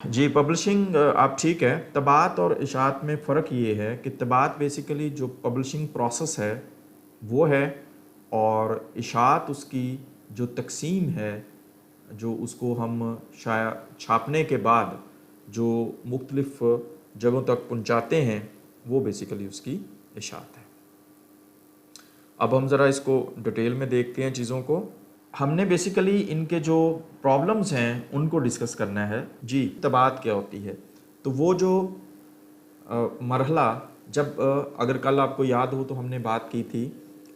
جی publishing آپ ٹھیک ہے. طباعت اور اشاعت میں فرق یہ ہے کہ طباعت بیسیکلی جو پبلشنگ پروسیس ہے وہ ہے، اور اشاعت اس کی جو تقسیم ہے، جو اس کو ہم شائع چھاپنے کے بعد جو مختلف جگہوں تک پہنچاتے ہیں، وہ بیسیکلی اس کی اشاعت ہے. اب ہم ذرا اس کو ڈیٹیل میں دیکھتے ہیں چیزوں کو. ہم نے بیسیکلی ان کے جو پرابلمز ہیں ان کو ڈسکس کرنا ہے. جی طباعت کیا ہوتی ہے؟ تو وہ جو مرحلہ، جب اگر کل آپ کو یاد ہو تو ہم نے بات کی تھی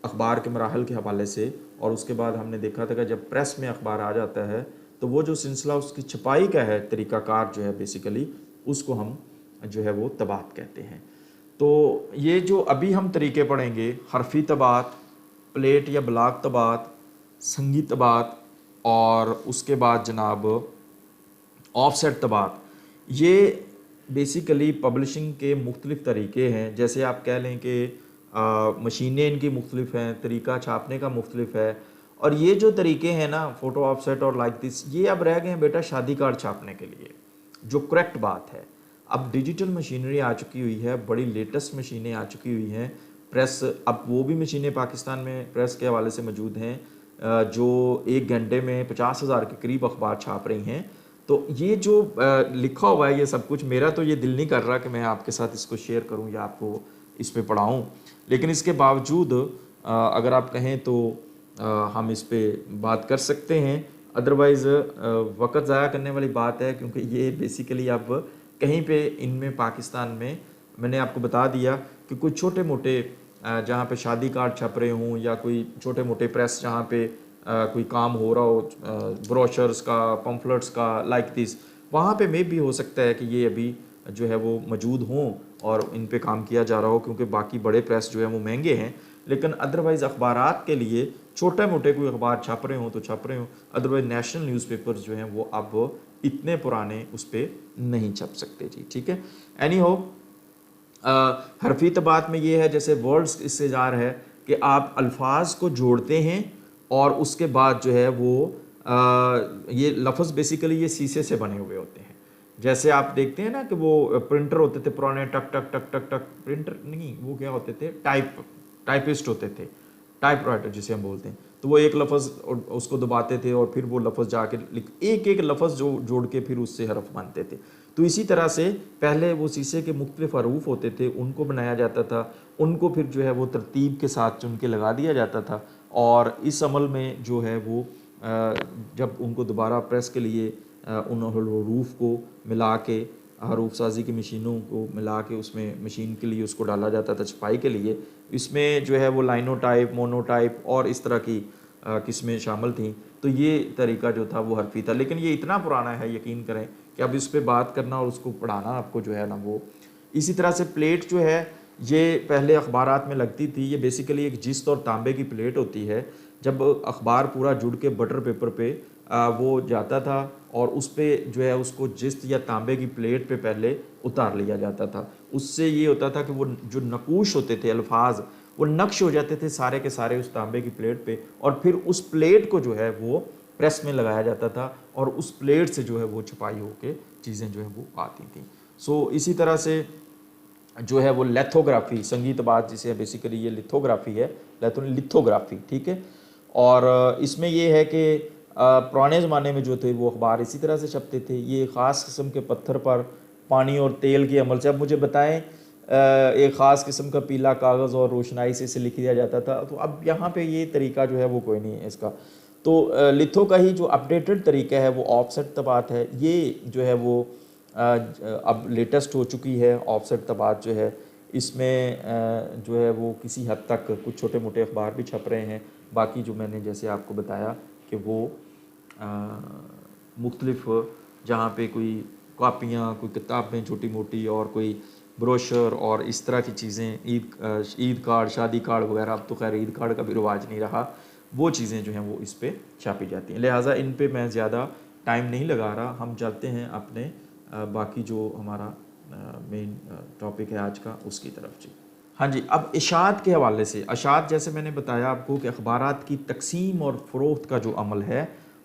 اخبار کے مراحل کے حوالے سے، اور اس کے بعد ہم نے دیکھا تھا کہ جب پریس میں اخبار آ جاتا ہے تو وہ جو سلسلہ اس کی چھپائی کا ہے، طریقہ کار جو ہے بیسیکلی اس کو ہم جو ہے وہ طباعت کہتے ہیں. تو یہ جو ابھی ہم طریقے پڑھیں گے، حرفی طباعت، پلیٹ یا بلاک طباعت، سنگی طباعت، اور اس کے بعد جناب آف سیٹ طباعت، یہ بیسیکلی پبلشنگ کے مختلف طریقے ہیں. جیسے آپ کہہ لیں کہ مشینیں ان کی مختلف ہیں، طریقہ چھاپنے کا مختلف ہے. اور یہ جو طریقے ہیں نا، فوٹو آف سیٹ اور لائک دس، یہ اب رہ گئے ہیں بیٹا شادی کارڈ چھاپنے کے لیے، جو کریکٹ بات ہے. اب ڈیجیٹل مشینری آ چکی ہوئی ہے، بڑی لیٹسٹ مشینیں آ چکی ہوئی ہیں. پریس، اب وہ بھی مشینیں پاکستان میں پریس کے حوالے سے موجود ہیں جو 1 گھنٹے میں 50,000 کے قریب اخبار چھاپ رہی ہیں. تو یہ جو لکھا ہوا ہے یہ سب کچھ، میرا تو یہ دل نہیں کر رہا کہ میں آپ کے ساتھ اس کو شیئر کروں یا آپ کو اس پہ پڑھاؤں، لیکن اس کے باوجود اگر آپ کہیں تو ہم اس پہ بات کر سکتے ہیں. ادروائز وقت ضائع کرنے والی بات ہے، کیونکہ یہ بیسیکلی اب کہیں پہ ان میں پاکستان میں نے آپ کو بتا دیا کہ کوئی چھوٹے موٹے جہاں پہ شادی کارڈ چھپ رہے ہوں، یا کوئی چھوٹے موٹے پریس جہاں پہ کوئی کام ہو رہا ہو، بروشرز کا، پمفلٹس کا، لائک دس، وہاں پہ میں بھی ہو سکتا ہے کہ یہ ابھی جو ہے وہ موجود ہوں اور ان پہ کام کیا جا رہا ہو، کیونکہ باقی بڑے پریس جو ہیں وہ مہنگے ہیں. لیکن ادروائز اخبارات کے لیے چھوٹے موٹے کوئی اخبار چھپ رہے ہوں تو چھپ رہے ہوں. ادروائز نیشنل نیوز پیپرز جو ہیں وہ اب اتنے پرانے اس پہ نہیں چھپ سکتے. جی ٹھیک ہے. اینی ہو، حرفی طباعت میں یہ ہے جیسے ورڈز اس سے جار ہے کہ آپ الفاظ کو جوڑتے ہیں، اور اس کے بعد جو ہے وہ یہ لفظ بیسیکلی یہ سیسے سے بنے ہوئے ہوتے ہیں. جیسے آپ دیکھتے ہیں نا کہ وہ پرنٹر ہوتے تھے پرانے، ٹک ٹک ٹک ٹک ٹک، پرنٹر نہیں، وہ کیا ہوتے تھے، ٹائپسٹ ہوتے تھے، ٹائپ رائٹر جسے ہم بولتے ہیں. تو وہ ایک لفظ اس کو دباتے تھے اور پھر وہ لفظ جا کے ایک ایک لفظ جو جوڑ کے پھر اس سے حرف بنتے تھے. تو اسی طرح سے پہلے وہ سیسے کے مختلف حروف ہوتے تھے، ان کو بنایا جاتا تھا، ان کو پھر جو ہے وہ ترتیب کے ساتھ چن کے لگا دیا جاتا تھا. اور اس عمل میں جو ہے وہ جب ان کو دوبارہ پریس کے لیے ان حروف کو ملا کے، حروف سازی کی مشینوں کو ملا کے اس میں مشین کے لیے اس کو ڈالا جاتا تھا چھپائی کے لیے. اس میں جو ہے وہ لائنو ٹائپ، مونو ٹائپ اور اس طرح کی قسمیں شامل تھیں. تو یہ طریقہ جو تھا وہ حرفی تھا، لیکن یہ اتنا پرانا ہے یقین کریں کہ اب اس پہ بات کرنا اور اس کو پڑھانا آپ کو جو ہے نا وہ. اسی طرح سے پلیٹ جو ہے یہ پہلے اخبارات میں لگتی تھی. یہ بیسیکلی ایک جست اور تانبے کی پلیٹ ہوتی ہے. جب اخبار پورا جڑ کے بٹر پیپر پہ وہ جاتا تھا، اور اس پہ جو ہے اس کو جست یا تانبے کی پلیٹ پہ پہلے اتار لیا جاتا تھا. اس سے یہ ہوتا تھا کہ وہ جو نقوش ہوتے تھے، الفاظ، وہ نقش ہو جاتے تھے سارے کے سارے اس تانبے کی پلیٹ پہ، اور پھر اس پلیٹ کو جو ہے وہ پریس میں لگایا جاتا تھا، اور اس پلیٹ سے جو ہے وہ چھپائی ہو کے چیزیں جو ہے وہ آتی تھیں. سو اسی طرح سے جو ہے وہ لیتھوگرافی، سنگی طباعت جسے بیسیکلی یہ لتھوگرافی ہے، لتھوگرافی، ٹھیک ہے. اور اس میں یہ ہے کہ پرانے زمانے میں جو تھے وہ اخبار اسی طرح سے چھپتے تھے. یہ خاص قسم کے پتھر پر پانی اور تیل کے عمل سے. اب مجھے بتائیں، ایک خاص قسم کا پیلا کاغذ اور روشنائی سے اسے لکھ دیا جاتا تھا. تو اب یہاں پہ یہ طریقہ جو ہے وہ کوئی نہیں ہے اس کا. تو لتھو کا ہی جو اپڈیٹڈ طریقہ ہے وہ آف سیٹ طباعت ہے. یہ جو ہے وہ اب لیٹسٹ ہو چکی ہے. آف سیٹ طباعت جو ہے اس میں جو ہے وہ کسی حد تک کچھ چھوٹے موٹے اخبار بھی چھپ رہے ہیں. باقی جو میں نے جیسے آپ کو بتایا کہ وہ مختلف جہاں پہ کوئی کاپیاں، کوئی کتابیں چھوٹی موٹی، اور کوئی بروشر اور اس طرح کی چیزیں، عید کارڈ، شادی کارڈ وغیرہ، اب تو خیر عید کارڈ کا بھی رواج نہیں رہا، وہ چیزیں جو ہیں وہ اس پہ چھاپی جاتی ہیں. لہٰذا ان پہ میں زیادہ ٹائم نہیں لگا رہا. ہم چلتے ہیں اپنے باقی جو ہمارا مین ٹاپک ہے آج کا اس کی طرف. جی ہاں جی. اب اشاعت کے حوالے سے، اشاعت جیسے میں نے بتایا آپ کو کہ اخبارات کی تقسیم اور فروخت کا جو عمل ہے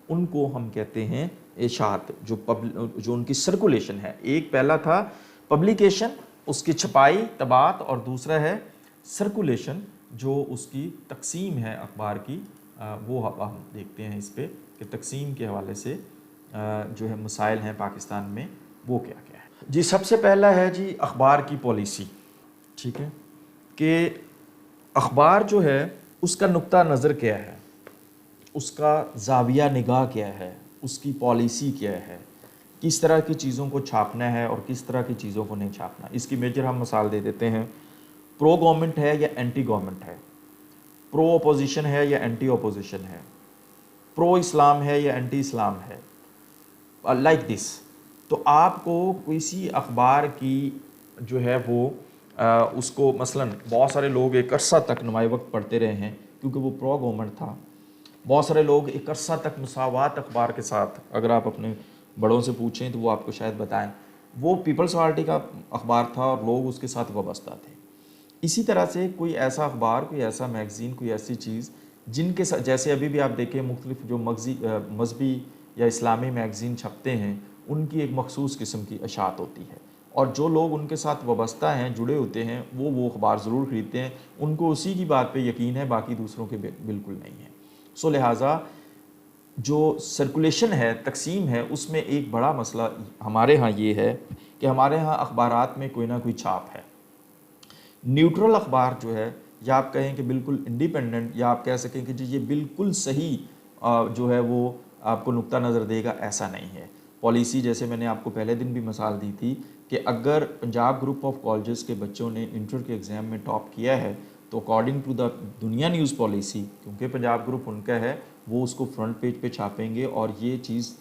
ان کو ہم کہتے ہیں اشاعت جو ان کی سرکولیشن ہے، ایک پہلا تھا پبلیکیشن، اس کی چھپائی طباعت، اور دوسرا ہے سرکولیشن جو اس کی تقسیم ہے اخبار کی، وہ ہم دیکھتے ہیں اس پہ کہ تقسیم کے حوالے سے جو ہے مسائل ہیں پاکستان میں وہ کیا کیا ہے۔ جی سب سے پہلا ہے جی اخبار کی پالیسی، ٹھیک ہے، کہ اخبار جو ہے اس کا نقطہ نظر کیا ہے، اس کا زاویہ نگاہ کیا ہے، اس کی پالیسی کیا ہے، کس طرح کی چیزوں کو چھاپنا ہے اور کس طرح کی چیزوں کو نہیں چھاپنا۔ اس کی میجر ہم مثال دے دیتے ہیں، پرو گورنمنٹ ہے یا اینٹی گورنمنٹ ہے، پرو اپوزیشن ہے یا اینٹی اپوزیشن ہے، پرو اسلام ہے یا اینٹی اسلام ہے، لائک دس۔ تو آپ کو کسی اخبار کی جو ہے وہ اس کو مثلاً بہت سارے لوگ ایک عرصہ تک نمایاں وقت پڑھتے رہے ہیں کیونکہ وہ پرو گورنمنٹ تھا، بہت سارے لوگ ایک عرصہ تک مساوات اخبار کے ساتھ، اگر آپ اپنے بڑوں سے پوچھیں تو وہ آپ کو شاید بتائیں، وہ پیپلز پارٹی کا اخبار تھا اور لوگ اس کے ساتھ وابستہ تھے۔ اسی طرح سے کوئی ایسا اخبار، کوئی ایسا میگزین، کوئی ایسی چیز جن کے ساتھ، جیسے ابھی بھی آپ دیکھیں مختلف جو مذہبی یا اسلامی میگزین چھپتے ہیں، ان کی ایک مخصوص قسم کی اشاعت ہوتی ہے، اور جو لوگ ان کے ساتھ وابستہ ہیں، جڑے ہوتے ہیں، وہ اخبار ضرور خریدتے ہیں، ان کو اسی کی بات پہ یقین ہے، باقی دوسروں کے بالکل نہیں ہے۔ سو لہٰذا جو سرکولیشن ہے، تقسیم ہے، اس میں ایک بڑا مسئلہ ہمارے ہاں یہ ہے کہ ہمارے ہاں اخبارات میں کوئی نہ کوئی چھاپ ہے۔ نیوٹرل اخبار جو ہے، یا آپ کہیں کہ بالکل انڈیپینڈنٹ، یا آپ کہہ سکیں کہ جی یہ بالکل صحیح جو ہے وہ آپ کو نقطہ نظر دے گا، ایسا نہیں ہے۔ پالیسی جیسے میں نے آپ کو پہلے دن بھی مثال دی تھی کہ اگر پنجاب گروپ آف کالجز کے بچوں نے انٹر کے ایگزام میں ٹاپ کیا ہے تو اکارڈنگ ٹو دا دنیا نیوز پالیسی، کیونکہ پنجاب گروپ ان کا ہے، وہ اس کو فرنٹ پیج پہ چھاپیں گے اور یہ چیز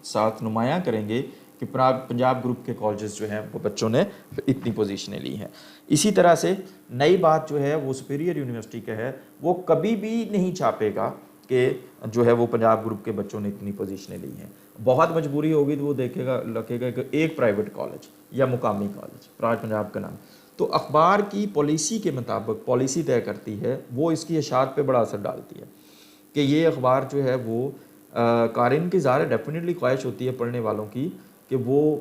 ساتھ نمایاں کریں گے کہ پنجاب گروپ کے کالجز جو ہیں وہ بچوں نے اتنی پوزیشنیں لی ہیں۔ اسی طرح سے نئی بات جو ہے وہ سپیریئر یونیورسٹی کا ہے، وہ کبھی بھی نہیں چھاپے گا کہ جو ہے وہ پنجاب گروپ کے بچوں نے اتنی پوزیشنیں لی ہیں۔ بہت مجبوری ہوگی تو وہ دیکھے گا، لکھے گا کہ ایک پرائیویٹ کالج یا مقامی کالج، پراج پنجاب کا نام۔ تو اخبار کی پالیسی کے مطابق پالیسی طے کرتی ہے، وہ اس کی اشاعت پہ بڑا اثر ڈالتی ہے کہ یہ اخبار جو ہے وہ قارئین کی ظاہر ڈیفینیٹلی خواہش ہوتی ہے پڑھنے والوں کی کہ وہ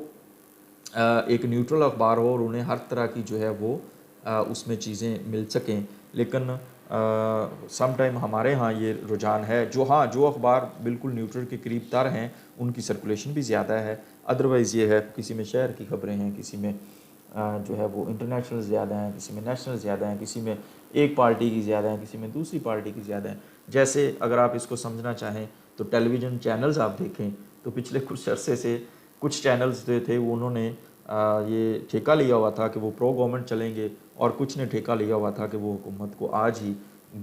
ایک نیوٹرل اخبار ہو اور انہیں ہر طرح کی جو ہے وہ اس میں چیزیں مل سکیں، لیکن سم ٹائم ہمارے ہاں یہ رجحان ہے، جو اخبار بالکل نیوٹرل کے قریب تر ہیں ان کی سرکولیشن بھی زیادہ ہے۔ ادروائز یہ ہے کسی میں شہر کی خبریں ہیں، کسی میں جو ہے وہ انٹرنیشنل زیادہ ہیں، کسی میں نیشنل زیادہ ہیں، کسی میں ایک پارٹی کی زیادہ ہیں، کسی میں دوسری پارٹی کی زیادہ ہیں۔ جیسے اگر آپ اس کو سمجھنا چاہیں تو ٹیلی ویژن چینلز آپ دیکھیں تو پچھلے کچھ عرصے سے کچھ چینلز جو تھے وہ انہوں نے یہ ٹھیکہ لیا ہوا تھا کہ وہ پرو گورنمنٹ چلیں گے، اور کچھ نے ٹھیکہ لیا ہوا تھا کہ وہ حکومت کو آج ہی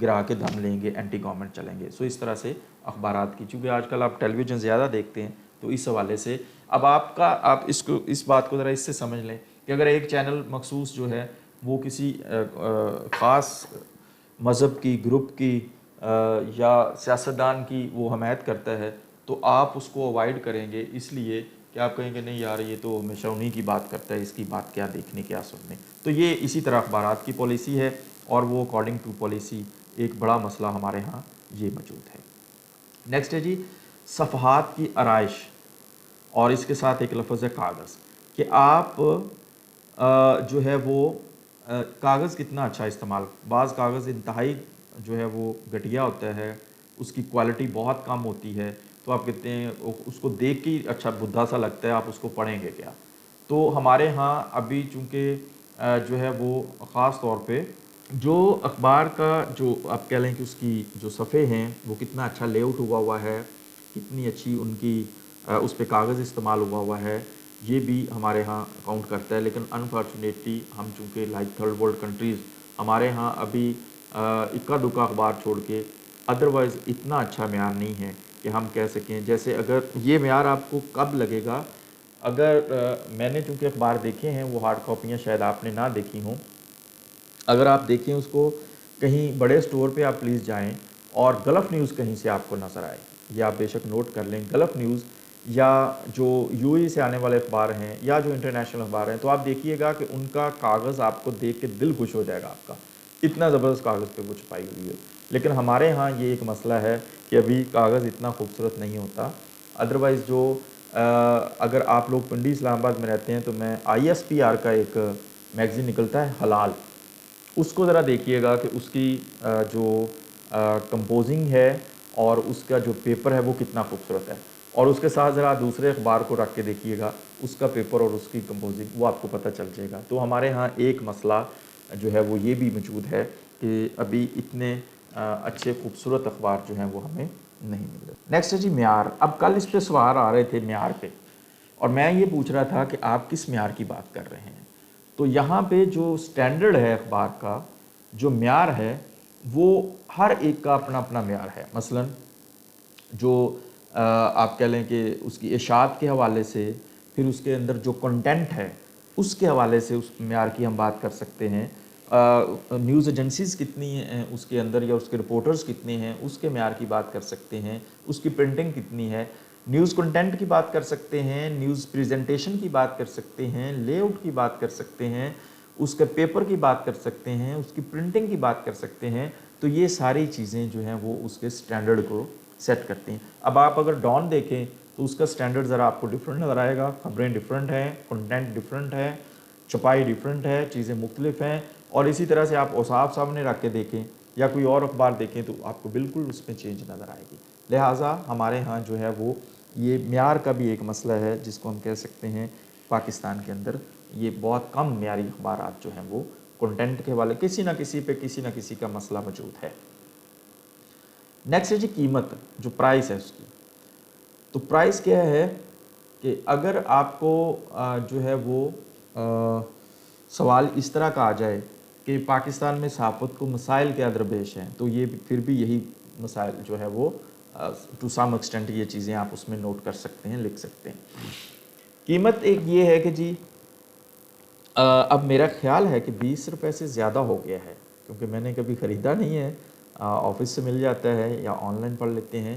گرا کے دم لیں گے، اینٹی گورنمنٹ چلیں گے۔ سو اس طرح سے اخبارات کی، چونکہ آج کل آپ ٹیلی ویژن زیادہ دیکھتے ہیں تو اس حوالے سے اب آپ اس بات کو ذرا اس سے سمجھ لیں کہ اگر ایک چینل مخصوص جو ہے وہ کسی خاص مذہب کی، گروپ کی یا سیاستدان کی وہ حمایت کرتا ہے تو آپ اس کو اوائڈ کریں گے، اس لیے کہ آپ کہیں گے نہیں یار یہ تو ہمیشہ انہی کی بات کرتا ہے، اس کی بات کیا دیکھنے کیا سننے۔ تو یہ اسی طرح اخبارات کی پالیسی ہے، اور وہ اکارڈنگ ٹو پالیسی ایک بڑا مسئلہ ہمارے ہاں یہ موجود ہے۔ نیکسٹ ہے جی صفحات کی آرائش، اور اس کے ساتھ ایک لفظ ہے کاغذ، کہ آپ جو ہے وہ کاغذ کتنا اچھا استعمال، بعض کاغذ انتہائی جو ہے وہ گھٹیا ہوتا ہے، اس کی کوالٹی بہت کم ہوتی ہے، تو آپ کہتے ہیں اس کو دیکھ کے اچھا بدھا سا لگتا ہے، آپ اس کو پڑھیں گے کیا۔ تو ہمارے ہاں ابھی چونکہ جو ہے وہ خاص طور پہ جو اخبار کا جو آپ کہہ لیں کہ اس کی جو صفحے ہیں وہ کتنا اچھا لے آؤٹ ہوا ہے، کتنی اچھی ان کی اس پہ کاغذ استعمال ہوا ہے، یہ بھی ہمارے ہاں کاؤنٹ کرتا ہے۔ لیکن انفارچونیٹلی ہم چونکہ لائک تھرڈ ورلڈ کنٹریز، ہمارے ہاں ابھی اکا دکا اخبار چھوڑ کے ادروائز اتنا اچھا معیار نہیں ہے کہ ہم کہہ سکیں، جیسے اگر یہ معیار آپ کو کب لگے گا، اگر میں نے چونکہ اخبار دیکھے ہیں، وہ ہارڈ کاپیاں شاید آپ نے نہ دیکھی ہوں، اگر آپ دیکھیں اس کو کہیں بڑے سٹور پہ آپ پلیز جائیں اور گلف نیوز کہیں سے آپ کو نظر آئے، یا آپ بے شک نوٹ کر لیں گلف نیوز یا جو یو اے سے آنے والے اخبار ہیں یا جو انٹرنیشنل اخبار ہیں، تو آپ دیکھیے گا کہ ان کا کاغذ آپ کو دیکھ کے دل خوش ہو جائے گا آپ کا، اتنا زبردست کاغذ پہ وہ چھپائی ہوئی ہے۔ لیکن ہمارے ہاں یہ ایک مسئلہ ہے کہ ابھی کاغذ اتنا خوبصورت نہیں ہوتا۔ ادروائز جو اگر آپ لوگ پنڈی اسلام آباد میں رہتے ہیں تو میں ISPR کا ایک میگزین نکلتا ہے حلال، اس کو ذرا دیکھیے گا کہ اس کی جو کمپوزنگ ہے اور اس کا جو پیپر ہے وہ کتنا خوبصورت ہے، اور اس کے ساتھ ذرا دوسرے اخبار کو رکھ کے دیکھیے گا اس کا پیپر اور اس کی کمپوزنگ، وہ آپ کو پتہ چل جائے گا۔ تو ہمارے ہاں ایک مسئلہ جو ہے وہ یہ بھی موجود ہے کہ ابھی اتنے اچھے خوبصورت اخبار جو ہیں وہ ہمیں نہیں مل رہے۔ نیکسٹ ہے جی معیار۔ اب کل اس پہ سوال آ رہے تھے معیار پہ، اور میں یہ پوچھ رہا تھا کہ آپ کس معیار کی بات کر رہے ہیں۔ تو یہاں پہ جو سٹینڈرڈ ہے اخبار کا، جو معیار ہے وہ ہر ایک کا اپنا اپنا معیار ہے۔ مثلا جو آپ کہہ لیں کہ اس کی اشاعت کے حوالے سے، پھر اس کے اندر جو کنٹینٹ ہے اس کے حوالے سے اس معیار کی ہم بات کر سکتے ہیں۔ نیوز ایجنسیز کتنی ہیں اس کے اندر، یا اس کے رپورٹرز کتنے ہیں اس کے معیار کی بات کر سکتے ہیں، اس کی پرنٹنگ کتنی ہے، نیوز کنٹینٹ کی بات کر سکتے ہیں، نیوز پریزنٹیشن کی بات کر سکتے ہیں، لے آؤٹ کی بات کر سکتے ہیں، اس کے پیپر کی بات کر سکتے ہیں، اس کی پرنٹنگ کی بات کر سکتے ہیں۔ تو یہ ساری چیزیں جو ہیں وہ اس کے سٹینڈرڈ کو سیٹ کرتی ہیں۔ اب آپ اگر ڈان دیکھیں تو اس کا سٹینڈرڈ ذرا آپ کو ڈفرینٹ نظر آئے گا، خبریں ڈفرینٹ ہیں، کنٹینٹ ڈفرینٹ ہے، چھپائی ڈفرینٹ ہے، چیزیں مختلف ہیں۔ اور اسی طرح سے آپ اوصاف سامنے رکھ کے دیکھیں یا کوئی اور اخبار دیکھیں تو آپ کو بالکل اس میں چینج نظر آئے گی۔ لہٰذا ہمارے ہاں جو ہے وہ یہ معیار کا بھی ایک مسئلہ ہے جس کو ہم کہہ سکتے ہیں پاکستان کے اندر یہ بہت کم معیاری اخبارات جو ہیں وہ کنٹینٹ کے حوالے کسی نہ کسی پہ کسی نہ کسی کا مسئلہ موجود ہے۔ نیکسٹ ہے جی قیمت، جو پرائس ہے اس کی۔ تو پرائس کیا ہے کہ اگر آپ کو جو ہے وہ سوال اس طرح کا آ جائے کہ پاکستان میں صحافت کو مسائل کیا درپیش ہیں، تو یہ پھر بھی یہی مسائل جو ہے وہ ٹو سم ایکسٹینٹ یہ چیزیں آپ اس میں نوٹ کر سکتے ہیں، لکھ سکتے ہیں۔ قیمت ایک یہ ہے کہ جی اب میرا خیال ہے کہ 20 روپے سے زیادہ ہو گیا ہے، کیونکہ میں نے کبھی خریدا نہیں ہے، آفس سے مل جاتا ہے یا آن لائن پڑھ لیتے ہیں۔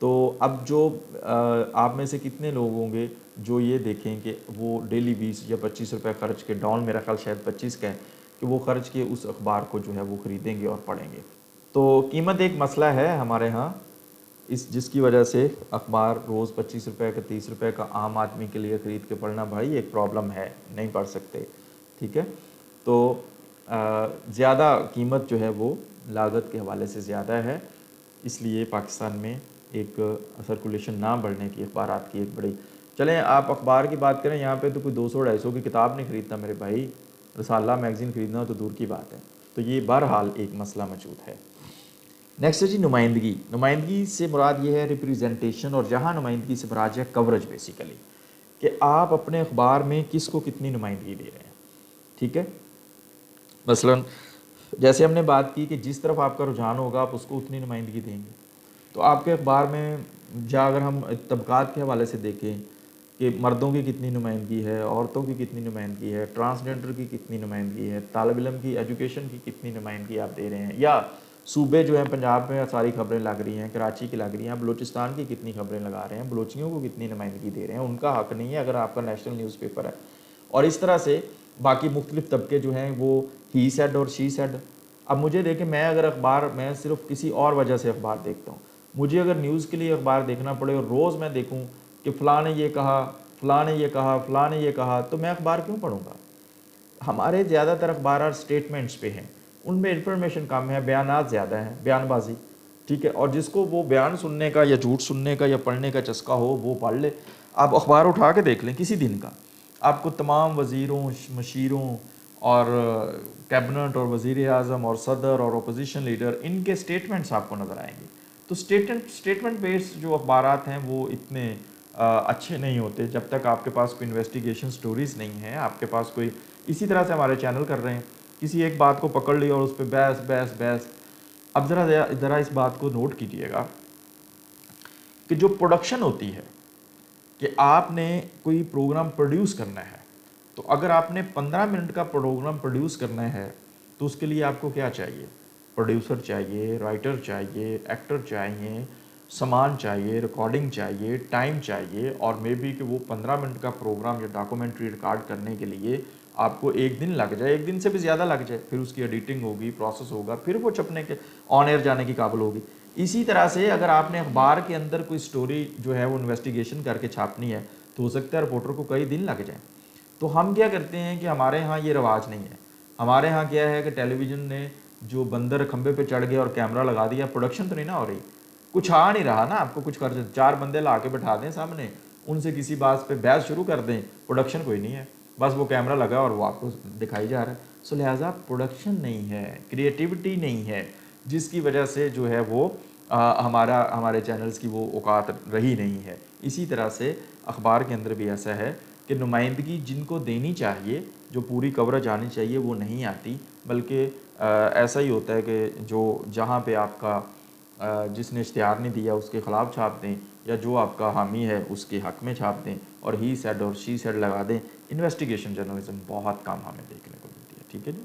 تو اب جو آپ میں سے کتنے لوگ ہوں گے جو یہ دیکھیں کہ وہ ڈیلی 20 یا 25 روپے خرچ کے، ڈاؤن میرا خیال شاید 25 کا ہے، کہ وہ خرچ کے اس اخبار کو جو ہے وہ خریدیں گے اور پڑھیں گے۔ تو قیمت ایک مسئلہ ہے ہمارے ہاں، جس کی وجہ سے اخبار روز 25 روپے کا 30 روپے کا عام آدمی کے لیے خرید کے پڑھنا بھائی ایک پرابلم ہے، نہیں پڑھ سکتے، ٹھیک ہے۔ تو زیادہ قیمت جو ہے وہ لاگت کے حوالے سے زیادہ ہے، اس لیے پاکستان میں ایک سرکولیشن نہ بڑھنے کی اخبارات کی ایک بڑی، چلیں آپ اخبار کی بات کریں، یہاں پہ تو کوئی 200-250 کی کتاب نہیں خریدتا میرے بھائی، رسالہ میگزین خریدنا تو دور کی بات ہے۔ تو یہ بہرحال ایک مسئلہ موجود ہے۔ نیکسٹ ہے جی نمائندگی۔ نمائندگی سے مراد یہ ہے ریپریزنٹیشن، اور جہاں نمائندگی سے مراد ہے کوریج بیسیکلی، کہ آپ اپنے اخبار میں کس کو کتنی نمائندگی دے رہے ہیں، ٹھیک ہے۔ مثلا جیسے ہم نے بات کی کہ جس طرف آپ کا رجحان ہوگا آپ اس کو اتنی نمائندگی دیں گے۔ تو آپ کے اخبار میں جہاں اگر ہم طبقات کے حوالے سے دیکھیں کہ مردوں کی کتنی نمائندگی ہے، عورتوں کی کتنی نمائندگی ہے، ٹرانسجنڈر کی کتنی نمائندگی ہے، طالب علم کی ایجوکیشن کی کتنی نمائندگی آپ دے رہے ہیں، یا صوبے جو ہیں پنجاب میں ساری خبریں لگ رہی ہیں، کراچی کی لگ رہی ہیں، بلوچستان کی کتنی خبریں لگا رہے ہیں، بلوچیوں کو کتنی نمائندگی دے رہے ہیں، ان کا حق نہیں ہے اگر آپ کا نیشنل نیوز پیپر ہے۔ اور اس طرح سے باقی مختلف طبقے جو ہیں وہ ہی سیڈ اور شی سیڈ۔ اب مجھے دیکھیں، میں اگر اخبار، میں صرف کسی اور وجہ سے اخبار دیکھتا ہوں، مجھے اگر نیوز کے لیے اخبار دیکھنا پڑے اور روز میں دیکھوں کہ فلاں نے یہ کہا، فلاں نے یہ کہا، فلاں نے یہ کہا، تو میں اخبار کیوں پڑھوں گا؟ ہمارے زیادہ تر اخبارات اسٹیٹمنٹس پہ ہیں، ان میں انفارمیشن کم ہے، بیانات زیادہ ہیں، بیان بازی، ٹھیک ہے۔ اور جس کو وہ بیان سننے کا یا جھوٹ سننے کا یا پڑھنے کا چسکا ہو وہ پڑھ لے۔ آپ اخبار اٹھا کے دیکھ لیں کسی دن کا، آپ کو تمام وزیروں، مشیروں اور کیبنٹ اور وزیر اعظم اور صدر اور اپوزیشن لیڈر، ان کے سٹیٹمنٹس آپ کو نظر آئیں گے۔ تو سٹیٹمنٹ بیسڈ جو اخبارات ہیں وہ اتنے اچھے نہیں ہوتے جب تک آپ کے پاس کوئی انویسٹیگیشن سٹوریز نہیں ہیں، آپ کے پاس کوئی، اسی طرح سے ہمارے چینل کر رہے ہیں، کسی ایک بات کو پکڑ لی اور اس پہ بحث۔ اب ذرا اس بات کو نوٹ کیجئے گا کہ جو پروڈکشن ہوتی ہے کہ آپ نے کوئی پروگرام پروڈیوس کرنا ہے، تو اگر آپ نے 15 منٹ کا پروگرام پروڈیوس کرنا ہے تو اس کے لیے آپ کو کیا چاہیے؟ پروڈیوسر چاہیے، رائٹر چاہیے، ایکٹر چاہیے، سامان چاہیے، ریکارڈنگ چاہیے، ٹائم چاہیے، اور مے بی کہ وہ 15 منٹ کا پروگرام یا ڈاکومنٹری ریکارڈ کرنے کے لیے آپ کو ایک دن لگ جائے، ایک دن سے بھی زیادہ لگ جائے، پھر اس کی ایڈیٹنگ ہوگی، پروسیس ہوگا، پھر وہ چھپنے کے آن ایئر جانے کی قابل ہوگی۔ اسی طرح سے اگر آپ نے اخبار کے اندر کوئی سٹوری جو ہے وہ انویسٹیگیشن کر کے چھاپنی ہے تو ہو سکتا ہے رپورٹر کو کئی دن لگ جائیں. تو ہم کیا کرتے ہیں کہ ہمارے ہاں یہ رواج نہیں ہے. ہمارے ہاں کیا ہے کہ ٹیلی ویژن نے جو بندر کھمبے پہ چڑھ گیا اور کیمرہ لگا دیا, پروڈکشن تو نہیں نا ہو رہی, کچھ آ نہیں رہا نا, آپ کو کچھ خرچ, 4 بندے لا کے بٹھا دیں سامنے, ان سے کسی بات پہ بحث شروع کر دیں, پروڈکشن کوئی نہیں ہے, بس وہ کیمرہ لگا اور وہ آپ کو دکھائی جا رہا ہے. سو لہٰذا پروڈکشن نہیں ہے, کریٹیوٹی نہیں ہے, جس کی وجہ سے جو ہے وہ ہمارے چینلز کی وہ اوقات رہی نہیں ہے. اسی طرح سے اخبار کے اندر بھی ایسا ہے کہ نمائندگی جن کو دینی چاہیے, جو پوری کوریج آنی چاہیے, وہ نہیں آتی, بلکہ ایسا ہی ہوتا ہے کہ جو جہاں پہ آپ کا جس نے اشتہار نہیں دیا اس کے خلاف چھاپ دیں, یا جو آپ کا حامی ہے اس کے حق میں چھاپ دیں, اور ہی سیڈ اور شی سیڈ لگا دیں. انویسٹیگیشن جرنلزم بہت کم ہمیں دیکھنے کو ملتی ہے. ٹھیک ہے جی.